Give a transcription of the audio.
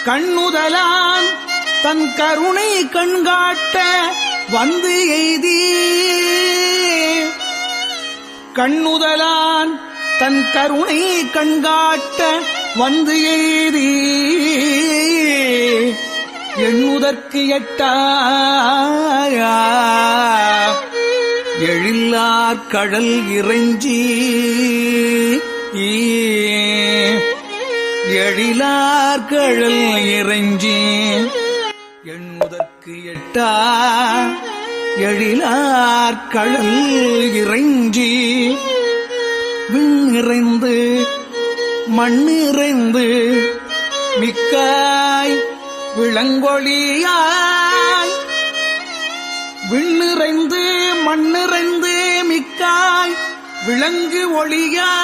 கண்ணுதலான் தன் கருணை கண்காட்ட வந்து எய்தி கண்ணுதலான் தன் கருணை கண்காட்ட வந்து எய்தி எண்ணுதற்கு எட்டாயா எழில்லார் கடல் இறைஞ்சி எழிலார் கடல் இறைஞ்சி எண்ணுதற்கு எட்டா எழிலார் கடல் இறைஞ்சி விண்ணிறைந்து மண்ணிறைந்து மிக்காய் விளங்கொழியாய் விண்ணிறைந்து மண்ணிறைந்து மிக்காய் விளங்கு ஒளியாய்